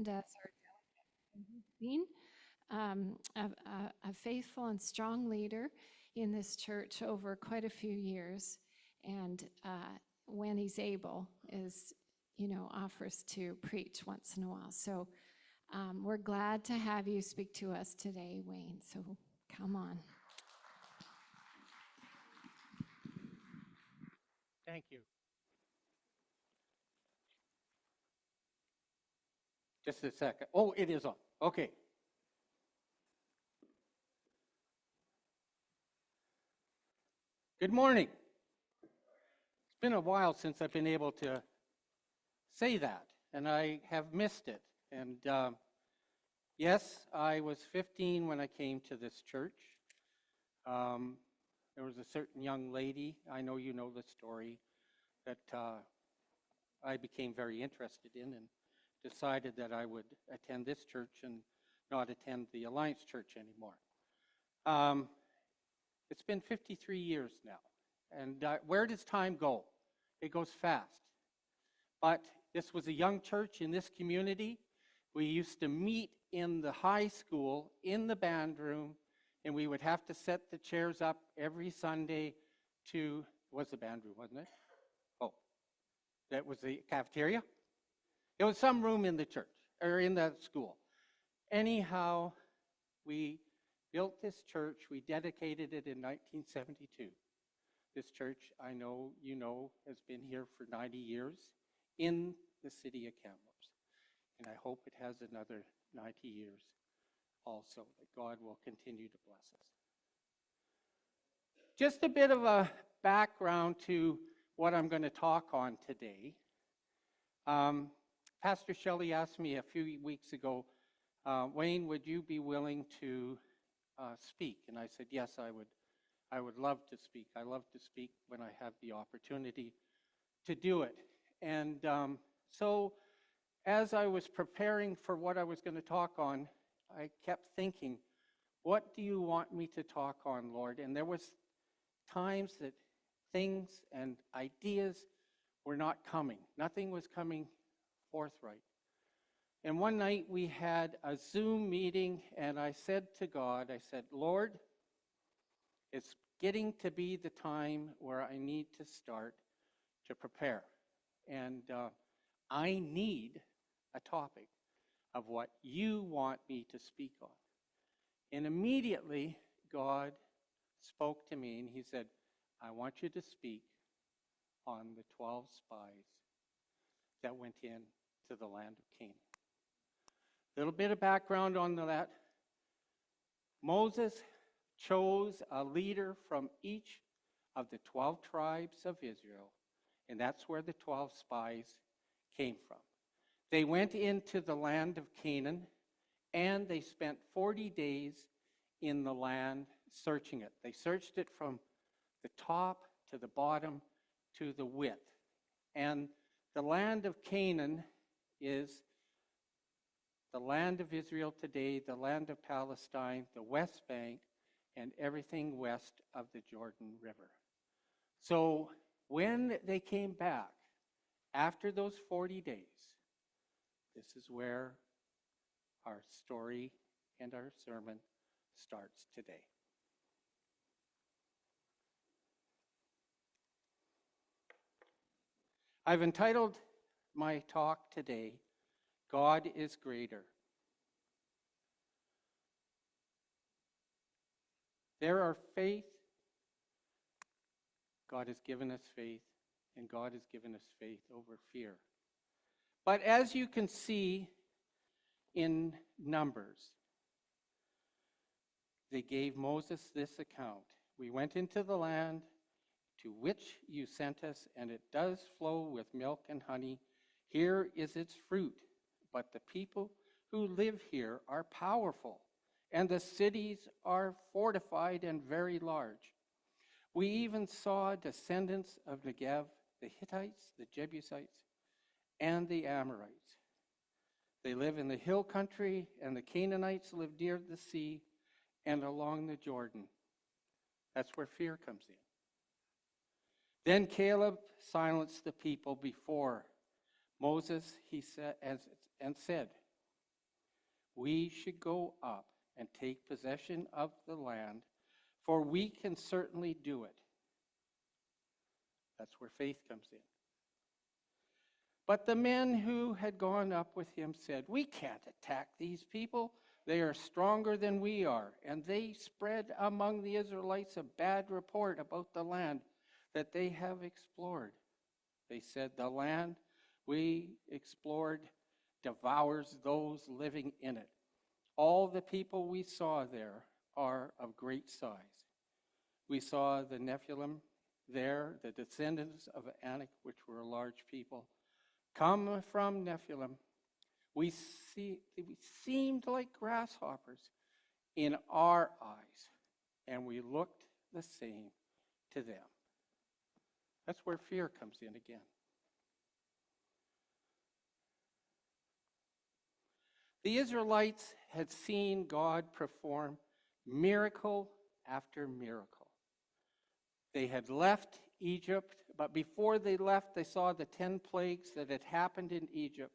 and as our dean, a faithful and strong leader in this church over quite a few years, and when he's able, offers to preach once in a while. So we're glad to have you speak to us today, Wayne. So come on. Thank you. Just a second. Oh, it is on. Okay. Good morning. It's been a while since I've been able to say that, and I have missed it. And yes, I was 15 when I came to this church. There was a certain young lady, I know you know the story, that I became very interested in and decided that I would attend this church and not attend the Alliance Church anymore. It's been 53 years now. And where does time go? It goes fast. But this was a young church in this community. We used to meet in the high school, in the band room, and we would have to set the chairs up every Sunday to, was the band room, wasn't it? Oh, that was the cafeteria? It was some room in the church, or in the school. Anyhow, we built this church. We dedicated it in 1972. This church, I know you know, has been here for 90 years in the city of Kamloops. And I hope it has another 90 years also, that God will continue to bless us. Just a bit of a background to what I'm going to talk on today. Pastor Shelley asked me a few weeks ago, Wayne, would you be willing to speak? And I said, yes, I would love to speak. I love to speak when I have the opportunity to do it. And so as I was preparing for what I was going to talk on, I kept thinking, what do you want me to talk on, Lord? And there was times that things and ideas were not coming. Nothing was coming forthright. And one night we had a Zoom meeting, and I said to God, I said, Lord, it's getting to be the time where I need to start to prepare. And I need a topic of what you want me to speak on. And immediately, God spoke to me, and he said, I want you to speak on the 12 spies that went in to the land of Canaan. A little bit of background on that. Moses chose a leader from each of the 12 tribes of Israel, and that's where the 12 spies came from. They went into the land of Canaan, and they spent 40 days in the land searching it. They searched it from the top to the bottom to the width. And the land of Canaan is the land of Israel today, the land of Palestine, the West Bank, and everything west of the Jordan River. So when they came back, after those 40 days, this is where our story and our sermon starts today. I've entitled my talk today, God is Greater. There are faith. God has given us faith, and God has given us faith over fear. But as you can see in Numbers, they gave Moses this account. We went into the land to which you sent us, and it does flow with milk and honey. Here is its fruit. But the people who live here are powerful, and the cities are fortified and very large. We even saw descendants of Negev, the Hittites, the Jebusites, and the Amorites. They live in the hill country, and the Canaanites live near the sea and along the Jordan. That's where fear comes in. Then Caleb silenced the people before Moses, he said, and said, we should go up and take possession of the land, for we can certainly do it. That's where faith comes in. But the men who had gone up with him said, "We can't attack these people. They are stronger than we are." And they spread among the Israelites a bad report about the land that they have explored. They said, "The land we explored devours those living in it. All the people we saw there are of great size. We saw the Nephilim there, the descendants of Anak, which were a large people, come from Nephilim. We seemed like grasshoppers in our eyes, and we looked the same to them." That's where fear comes in again. The Israelites had seen God perform miracle after miracle. They had left Egypt, but before they left, they saw the 10 plagues that had happened in Egypt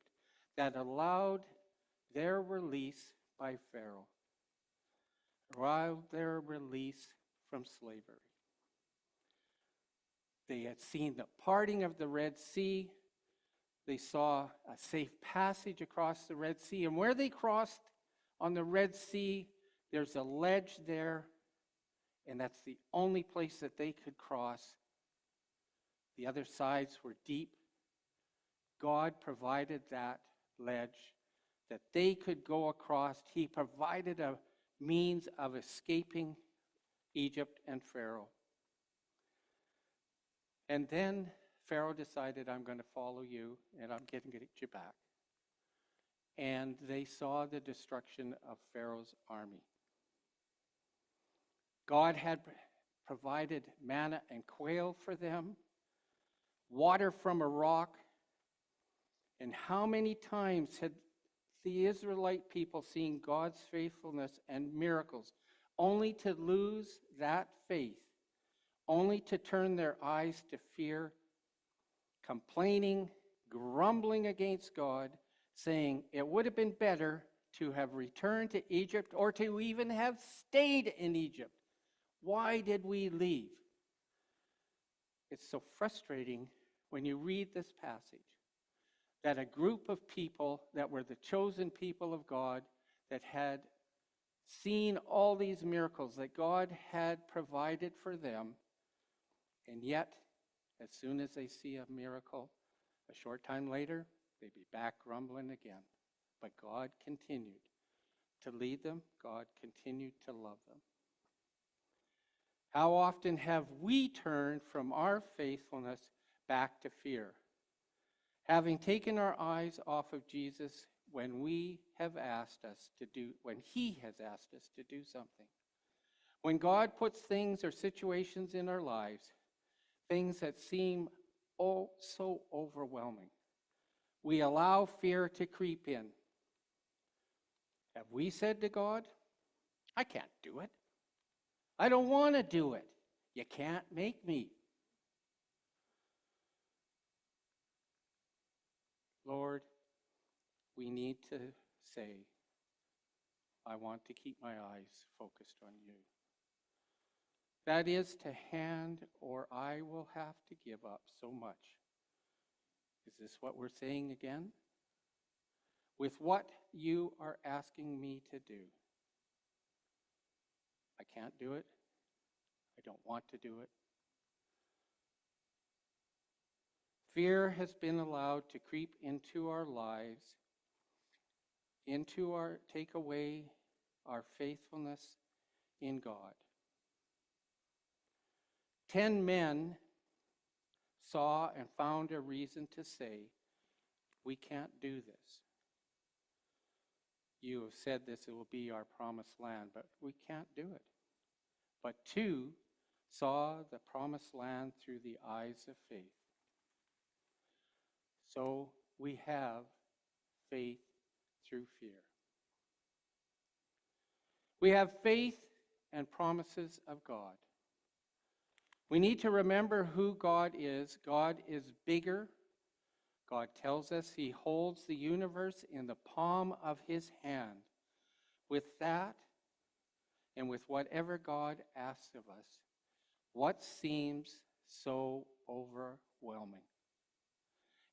that allowed their release by Pharaoh, allowed their release from slavery. They had seen the parting of the Red Sea. They saw a safe passage across the Red Sea. And where they crossed on the Red Sea, there's a ledge there, and that's the only place that they could cross. The other sides were deep. God provided that ledge that they could go across. He provided a means of escaping Egypt and Pharaoh. And then Pharaoh decided, "I'm going to follow you, and I'm going to get you back." And they saw the destruction of Pharaoh's army. God had provided manna and quail for them, water from a rock. And how many times had the Israelite people seen God's faithfulness and miracles, only to lose that faith, only to turn their eyes to fear, complaining, grumbling against God, saying it would have been better to have returned to Egypt or to even have stayed in Egypt. Why did we leave? It's so frustrating when you read this passage that a group of people that were the chosen people of God, that had seen all these miracles that God had provided for them, and yet, as soon as they see a miracle, a short time later, they'd be back grumbling again. But God continued to lead them. God continued to love them. How often have we turned from our faithfulness back to fear, having taken our eyes off of Jesus when He has asked us to do something? When God puts things or situations in our lives, things that seem so overwhelming, we allow fear to creep in. Have we said to God, "I can't do it. I don't want to do it. You can't make me." Lord, we need to say, "I want to keep my eyes focused on you." That is to hand, or I will have to give up so much. Is this what we're saying again? With what you are asking me to do, I can't do it. I don't want to do it. Fear has been allowed to creep into our lives, take away our faithfulness in God. 10 men saw and found a reason to say, "We can't do this. You have said this, it will be our promised land, but we can't do it." But 2 saw the promised land through the eyes of faith. So we have faith through fear. We have faith and promises of God. We need to remember who God is. God is bigger. God tells us He holds the universe in the palm of His hand. with that and with whatever God asks of us, what seems so overwhelming?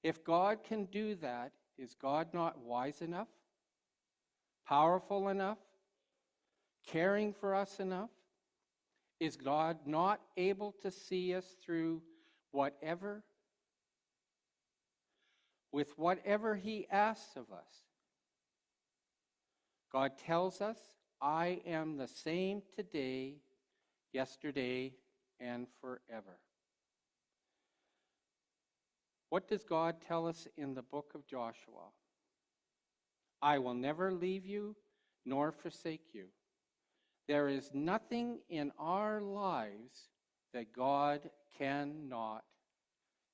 If God can do that, is God not wise enough, powerful enough, caring for us enough? Is God not able to see us through whatever, with whatever he asks of us? God tells us, I am the same today, yesterday, and forever. What does God tell us in the book of Joshua? I will never leave you nor forsake you. There is nothing in our lives that God cannot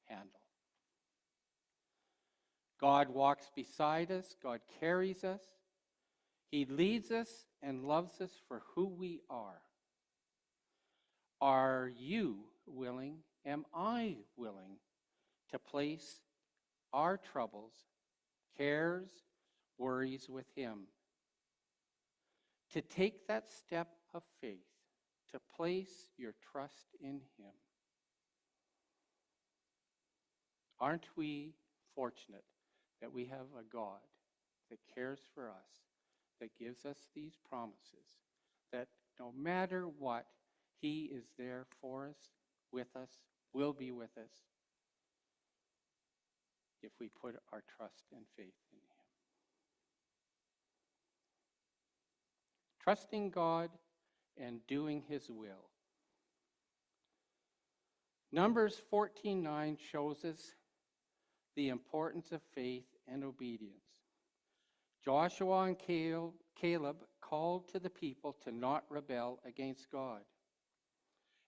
handle. God walks beside us. God carries us. He leads us and loves us for who we are. Are you willing, am I willing, to place our troubles, cares, worries with him? To take that step of faith, to place your trust in him. Aren't we fortunate that we have a God that cares for us, that gives us these promises, that no matter what, he is there for us, with us, will be with us, if we put our trust and faith in him. Trusting God and doing his will. Numbers 14:9 shows us the importance of faith and obedience. Joshua and Caleb called to the people to not rebel against God.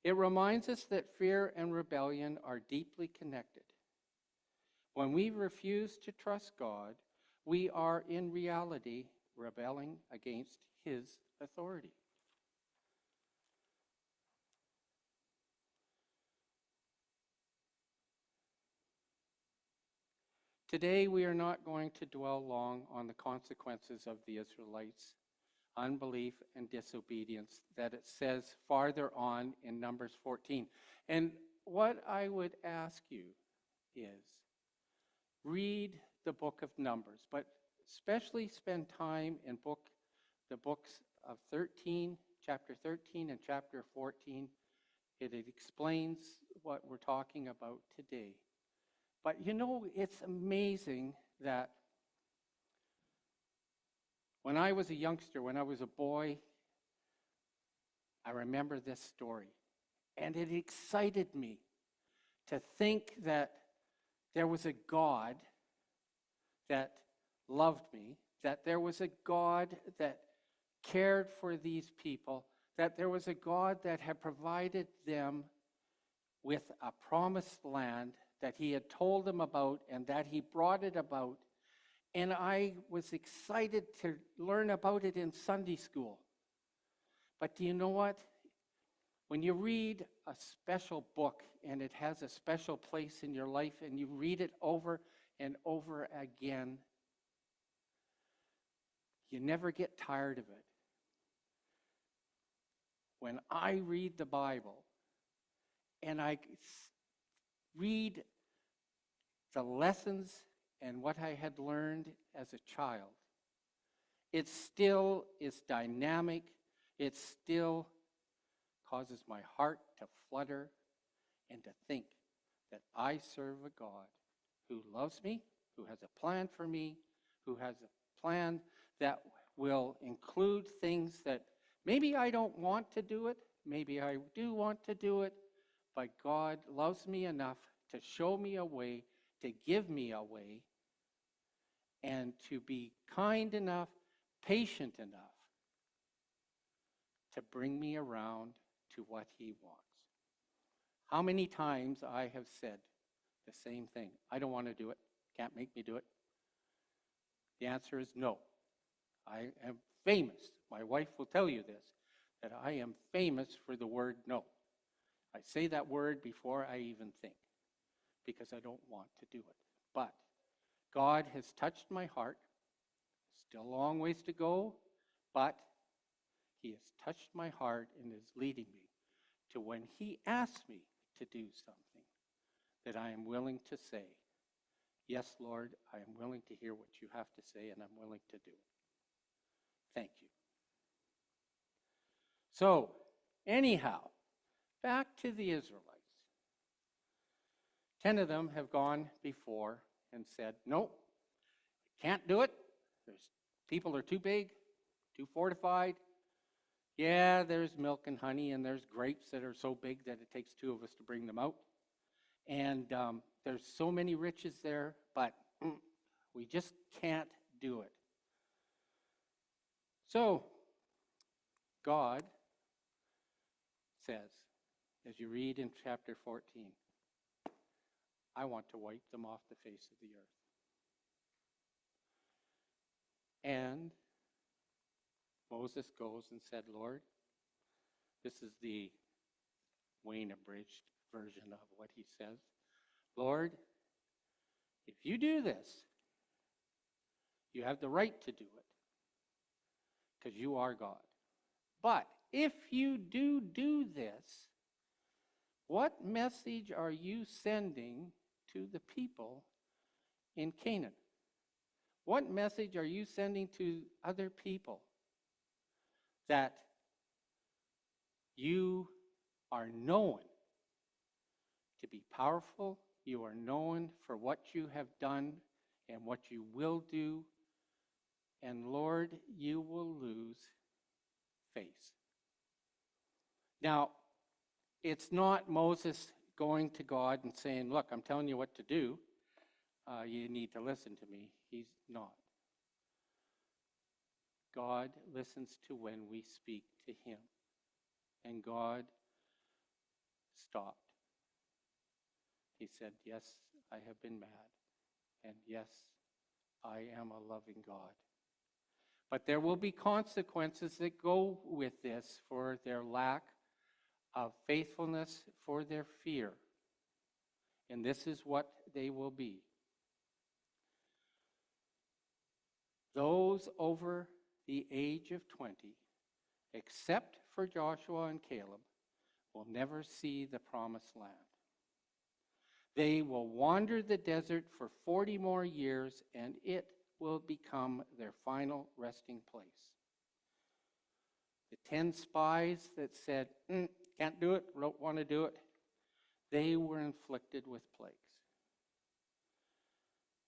It reminds us that fear and rebellion are deeply connected. When we refuse to trust God, we are in reality rebelling against his authority. Today, we are not going to dwell long on the consequences of the Israelites' unbelief and disobedience that it says farther on in Numbers 14. And what I would ask you is read the book of Numbers, but especially spend time in the books of chapter 13 and chapter 14. It explains what we're talking about today. But you know, it's amazing that when I was a youngster, when I was a boy, I remember this story. And it excited me to think that there was a God that loved me, that there was a God that cared for these people, that there was a God that had provided them with a promised land that he had told them about and that he brought it about. And I was excited to learn about it in Sunday school. But do you know what? When you read a special book and it has a special place in your life and you read it over and over again, you never get tired of it. When I read the Bible and I read the lessons and what I had learned as a child, it still is dynamic. It still causes my heart to flutter and to think that I serve a God who loves me, who has a plan for me, who has a plan that will include things that maybe I don't want to do it, maybe I do want to do it, but God loves me enough to show me a way, to give me a way, and to be kind enough, patient enough to bring me around to what he wants. How many times I have said the same thing. I don't want to do it. Can't make me do it. The answer is no. I am famous. My wife will tell you this, that I am famous for the word no. I say that word before I even think because I don't want to do it. But God has touched my heart. Still a long ways to go, But he has touched my heart and is leading me to when he asks me to do something, that I am willing to say, yes, Lord, I am willing to hear what you have to say, and I'm willing to do it. Thank you. So, anyhow, back to the Israelites. 10 of them have gone before and said, nope, can't do it. People are too big, too fortified. Yeah, there's milk and honey, and there's grapes that are so big that it takes two of us to bring them out. And there's so many riches there, but we just can't do it. So, God says, as you read in chapter 14, I want to wipe them off the face of the earth. And Moses goes and said, Lord, this is the Wayne abridged version of what he says. Lord, if you do this, you have the right to do it because you are God. But if you do this, what message are you sending to the people in Canaan? What message are you sending to other people? That you are known to be powerful, you are known for what you have done and what you will do, and Lord, you will lose face. Now, it's not Moses going to God and saying, look, I'm telling you what to do. You need to listen to me. He's not. God listens to when we speak to him. And God stopped. He said, yes, I have been mad. And yes, I am a loving God. But there will be consequences that go with this for their lack of faithfulness, for their fear. And this is what they will be. Those over the age of 20, except for Joshua and Caleb, will never see the promised land. They will wander the desert for 40 more years, and it will become their final resting place. The 10 spies that said, can't do it, don't want to do it, they were inflicted with plagues.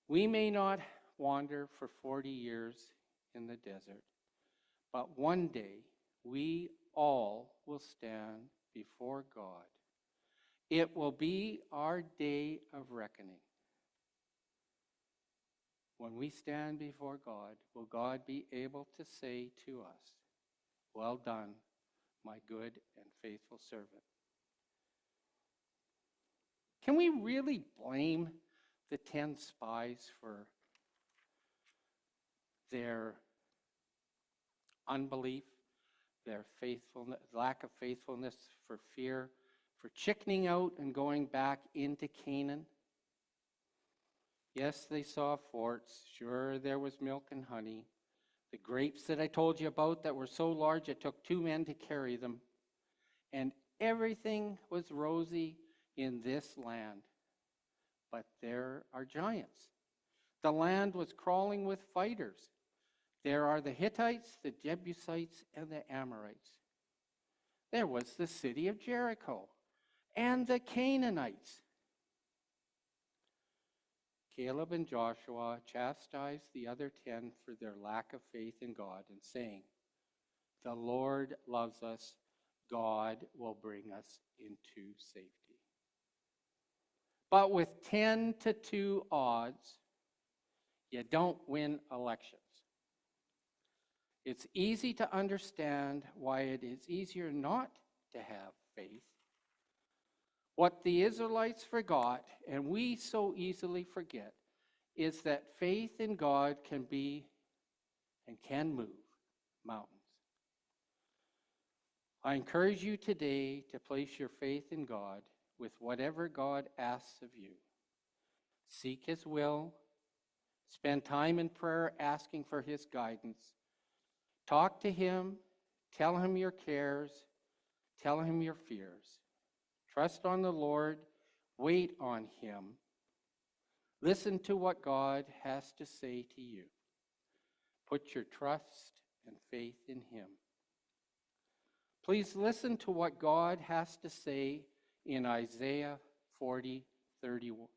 We may not wander for 40 years in the desert, but one day we all will stand before God. It will be our day of reckoning. When we stand before God, will God be able to say to us, well done, my good and faithful servant? Can we really blame the 10 spies for their unbelief, their faithfulness, lack of faithfulness, for fear, for chickening out and going back into Canaan? Yes, they saw forts. Sure, there was milk and honey. The grapes that I told you about that were so large it took 2 men to carry them. And everything was rosy in this land. But there are giants. The land was crawling with fighters. There are the Hittites, the Jebusites, and the Amorites. There was the city of Jericho and the Canaanites. Caleb and Joshua chastised the other 10 for their lack of faith in God and saying, the Lord loves us. God will bring us into safety. But with 10-2 odds, you don't win elections. It's easy to understand why it is easier not to have faith. What the Israelites forgot, and we so easily forget, is that faith in God can be and can move mountains. I encourage you today to place your faith in God with whatever God asks of you. Seek his will. Spend time in prayer asking for his guidance. Talk to him, tell him your cares, tell him your fears. Trust on the Lord, wait on him. Listen to what God has to say to you. Put your trust and faith in him. Please listen to what God has to say in Isaiah 40:31.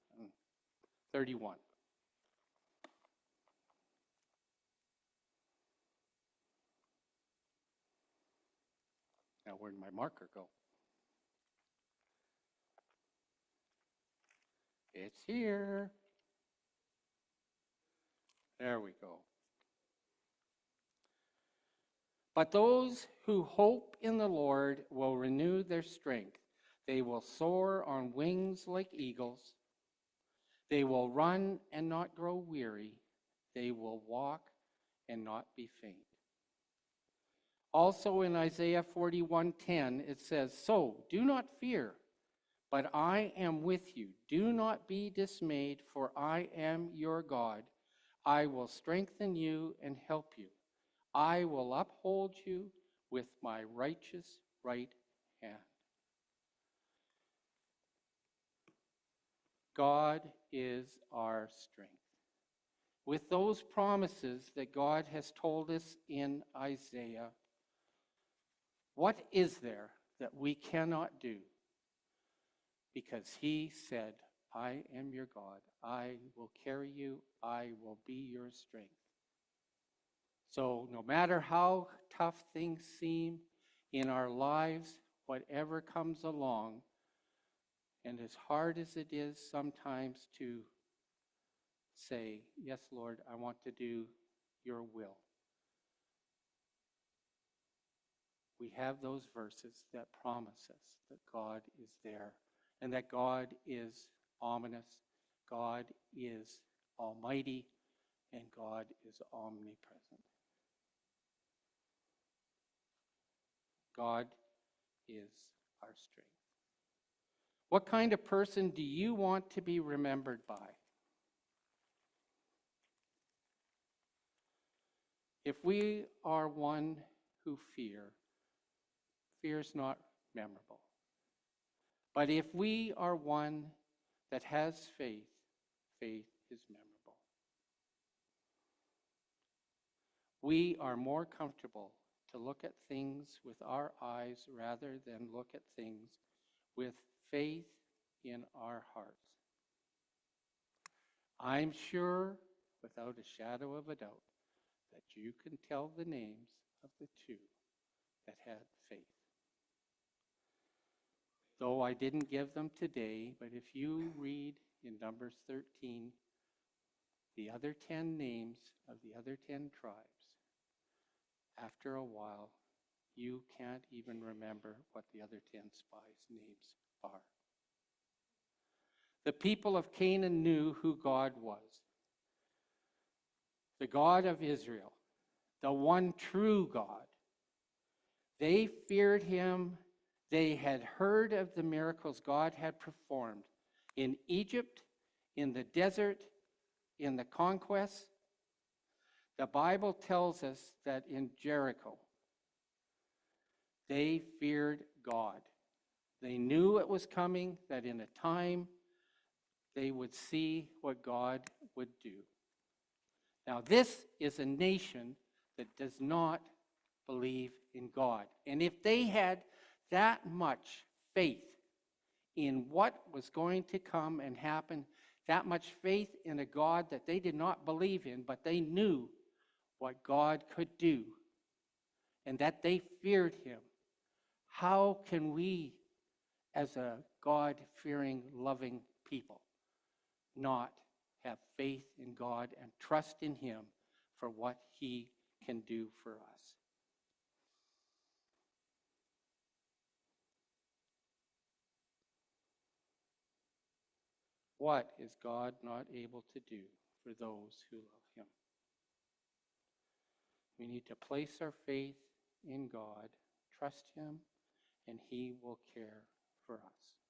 Now, where'd my marker go? It's here. There we go. But those who hope in the Lord will renew their strength. They will soar on wings like eagles. They will run and not grow weary. They will walk and not be faint. Also in Isaiah 41:10, it says, "So do not fear, but I am with you. Do not be dismayed, for I am your God. I will strengthen you and help you. I will uphold you with my righteous right hand." God is our strength. With those promises that God has told us in Isaiah, what is there that we cannot do? Because he said, "I am your God. I will carry you. I will be your strength." So no matter how tough things seem in our lives, whatever comes along, and as hard as it is sometimes to say, "Yes, Lord, I want to do your will," we have those verses that promise us that God is there and that God is ominous, God is almighty, and God is omnipresent. God is our strength. What kind of person do you want to be remembered by? If we are one who fear's not memorable. But if we are one that has faith, faith is memorable. We are more comfortable to look at things with our eyes rather than look at things with faith in our hearts. I'm sure, without a shadow of a doubt, that you can tell the names of the two that had faith. Though I didn't give them today, but if you read in Numbers 13, the other 10 names of the other 10 tribes, after a while, you can't even remember what the other 10 spies' names are. The people of Canaan knew who God was. The God of Israel, the one true God. They feared him. They had heard of the miracles God had performed in Egypt, in the desert, in the conquest. The Bible tells us that in Jericho, they feared God. They knew it was coming, that in a time they would see what God would do. Now, this is a nation that does not believe in God. And if they had that much faith in what was going to come and happen, that much faith in a God that they did not believe in, but they knew what God could do, and that they feared him, how can we, as a God-fearing, loving people, not have faith in God and trust in him for what he can do for us? What is God not able to do for those who love him? We need to place our faith in God, trust him, and he will care for us.